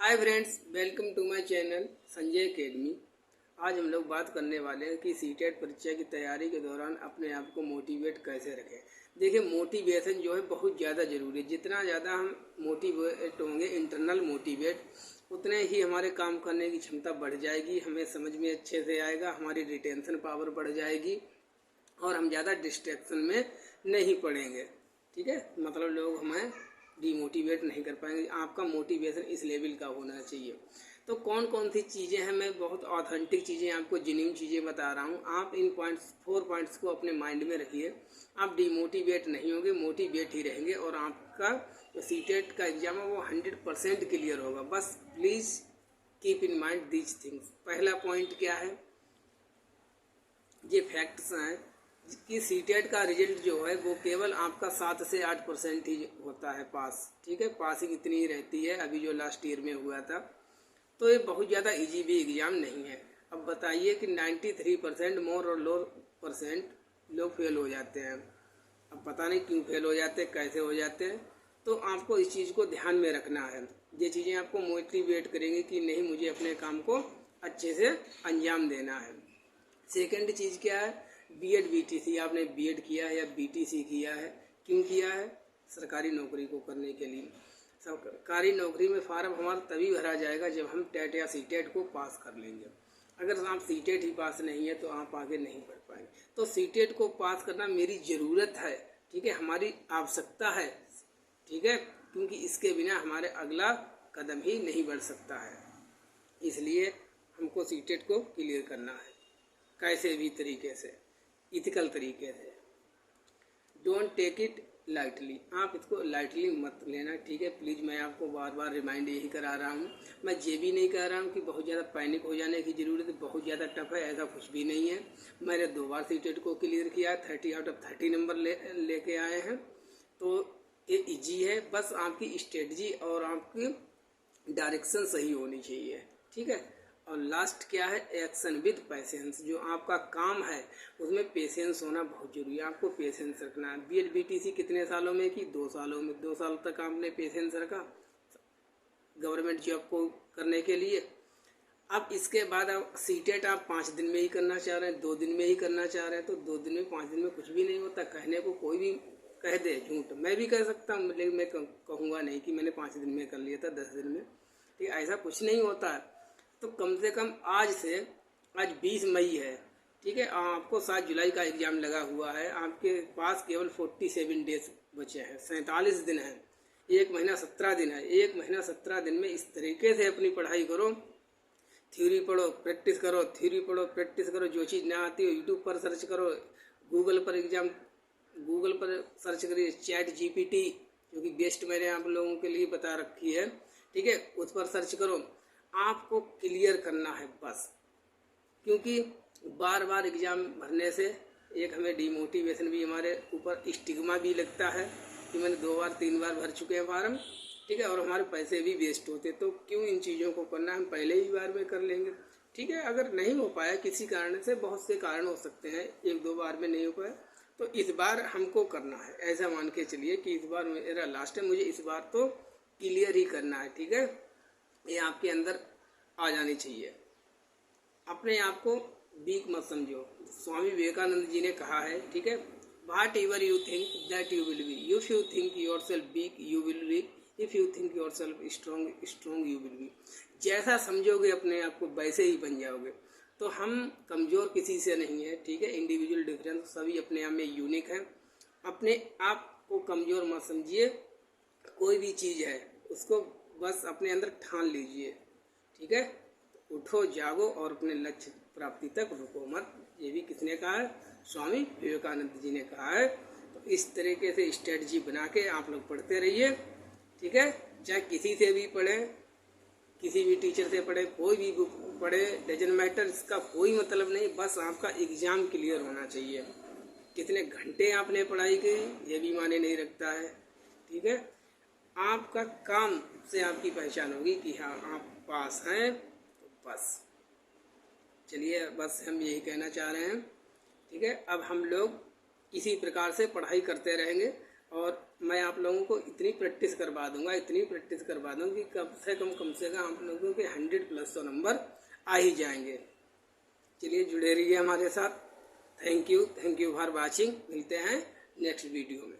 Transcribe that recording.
Hi friends, welcome to my channel Sanjay academy. आज हम लोग बात करने वाले हैं कि सीटेट परीक्षा की तैयारी के दौरान अपने आप को मोटिवेट कैसे रखें। देखिए, मोटिवेशन जो है बहुत ज़्यादा ज़रूरी है। जितना ज़्यादा हम मोटिवेट होंगे, इंटरनल मोटिवेट, उतने ही हमारे काम करने की क्षमता बढ़ जाएगी, हमें समझ में अच्छे से आएगा, हमारी रिटेंशन पावर बढ़ जाएगी और हम ज़्यादा डिस्ट्रैक्शन में नहीं पड़ेंगे। ठीक है, मतलब लोग हमें डीमोटिवेट नहीं कर पाएंगे। आपका मोटिवेशन इस लेवल का होना चाहिए। तो कौन कौन सी चीज़ें हैं, मैं बहुत ऑथेंटिक चीज़ें आपको जेन्युइन चीज़ें बता रहा हूँ। आप इन फोर पॉइंट्स को अपने माइंड में रखिए। आप डीमोटिवेट नहीं होंगे, मोटिवेट ही रहेंगे और आपका जो सीटेट का एग्ज़ाम है वो 100% क्लियर होगा। बस please keep in mind these things. पहला पॉइंट क्या है, ये फैक्ट्स हैं कि सीटेट का रिजल्ट जो है वो केवल आपका 7 से 8% ही होता है पास। ठीक है, पासिंग इतनी ही रहती है। अभी जो लास्ट ईयर में हुआ था, तो ये बहुत ज़्यादा इजी भी एग्ज़ाम नहीं है। अब बताइए कि 93% मोर और लो परसेंट लोग फेल हो जाते हैं। अब पता नहीं क्यों फेल हो जाते हैं, कैसे हो जाते हैं। तो आपको इस चीज़ को ध्यान में रखना है। ये चीज़ें आपको मोटिवेट करेंगी कि नहीं, मुझे अपने काम को अच्छे से अंजाम देना है। सेकंड चीज़ क्या है, बीएड बीटीसी। आपने बीएड किया है या बीटीसी किया है, क्यों किया है? सरकारी नौकरी को करने के लिए। सरकारी नौकरी में फार्म हमारा तभी भरा जाएगा जब हम टेट या सीटेट को पास कर लेंगे। अगर आप सीटेट ही पास नहीं है तो आप आगे नहीं बढ़ पाएंगे। तो सीटेट को पास करना मेरी ज़रूरत है, ठीक है, हमारी आवश्यकता है। ठीक है, क्योंकि इसके बिना हमारे अगला कदम ही नहीं बढ़ सकता है। इसलिए हमको सीटेट को क्लियर करना है, कैसे भी तरीके से, इथिकल तरीके से। Don't take it lightly. आप इसको लाइटली मत लेना, ठीक है। प्लीज़, मैं आपको बार बार रिमाइंड यही करा रहा हूँ। मैं ये भी नहीं कह रहा हूँ कि बहुत ज़्यादा पैनिक हो जाने की ज़रूरत है, बहुत ज़्यादा टफ है, ऐसा कुछ भी नहीं है। मैंने 2 बार सीटेट को क्लियर किया, 30 आउट ऑफ 30 नंबर लेके आए हैं। तो ये ईजी है, बस आपकी स्ट्रेटजी और आपकी डायरेक्शन सही होनी चाहिए। ठीक है, और लास्ट क्या है, एक्शन विद पेशेंस। जो आपका काम है उसमें पेशेंस होना बहुत जरूरी है। आपको पेशेंस रखना है। बीएड बीटीसी कितने सालों में की? 2 सालों में। 2 साल तक आपने पेशेंस रखा गवर्नमेंट जॉब को करने के लिए। अब इसके बाद आप सीटेट आप 5 दिन में ही करना चाह रहे हैं, 2 दिन में ही करना चाह रहे हैं, तो 2 दिन में 5 दिन में कुछ भी नहीं होता। कहने को कोई भी कह दे झूठ, मैं भी कह सकता हूँ, लेकिन मैं कहूँगा नहीं कि मैंने 5 दिन में कर लिया था, 10 दिन में। ठीक, ऐसा कुछ नहीं होता है। तो कम से कम आज 20 मई है, ठीक है, आपको 7 जुलाई का एग्ज़ाम लगा हुआ है। आपके पास केवल 47 डेज बचे हैं, 47 दिन हैं। 1 महीना 17 दिन है। 1 महीना 17 दिन में इस तरीके से अपनी पढ़ाई करो। थ्योरी पढ़ो, प्रैक्टिस करो, थ्योरी पढ़ो, प्रैक्टिस करो। जो चीज़ ना आती हो यूट्यूब पर सर्च करो, गूगल पर सर्च करिए। चैट जीपीटी जो कि बेस्ट मैंने आप लोगों के लिए बता रखी है, ठीक है, उस पर सर्च करो। आपको क्लियर करना है बस, क्योंकि बार बार एग्ज़ाम भरने से एक हमें डिमोटिवेशन भी, हमारे ऊपर स्टिग्मा भी लगता है कि मैंने 2 बार 3 बार भर चुके हैं फार्म, ठीक है, और हमारे पैसे भी वेस्ट होते। तो क्यों इन चीज़ों को करना, हम पहले ही बार में कर लेंगे। ठीक है, अगर नहीं हो पाया किसी कारण से, बहुत से कारण हो सकते हैं, 1-2 बार में नहीं हो पाया, तो इस बार हमको करना है। ऐसा मान के चलिए कि इस बार मेरा लास्ट है, मुझे इस बार तो क्लियर ही करना है। ठीक है, ये आपके अंदर आ जानी चाहिए। अपने आप को वीक मत समझो। स्वामी विवेकानंद जी ने कहा है, ठीक है, whatever you think that you will be. If you think yourself weak you will be, if you think yourself strong strong you will be. जैसा समझोगे अपने आप को वैसे ही बन जाओगे। तो हम कमज़ोर किसी से नहीं है, ठीक है, इंडिविजुअल डिफरेंस, सभी अपने आप में यूनिक है। अपने आप को कमज़ोर मत समझिए। कोई भी चीज़ है उसको बस अपने अंदर ठान लीजिए। ठीक है, उठो, जागो और अपने लक्ष्य प्राप्ति तक रुको मत। ये भी किसने कहा है? स्वामी विवेकानंद जी ने कहा है। तो इस तरीके से स्ट्रेटजी बना के आप लोग पढ़ते रहिए। ठीक है, चाहे किसी से भी पढ़ें, किसी भी टीचर से पढ़े, कोई भी बुक पढ़े, डजन मैटर, इसका कोई मतलब नहीं। बस आपका एग्ज़ाम क्लियर होना चाहिए। कितने घंटे आपने पढ़ाई की ये भी मायने नहीं रखता है। ठीक है, आपका काम से आपकी पहचान होगी कि हाँ आप पास हैं। तो बस चलिए, बस हम यही कहना चाह रहे हैं। ठीक है, अब हम लोग इसी प्रकार से पढ़ाई करते रहेंगे और मैं आप लोगों को इतनी प्रैक्टिस करवा दूंगा कि कम से कम आप लोगों के 100+ तो नंबर आ ही जाएंगे। चलिए जुड़े रहिए हमारे साथ। Thank you for watching. मिलते हैं नेक्स्ट वीडियो में।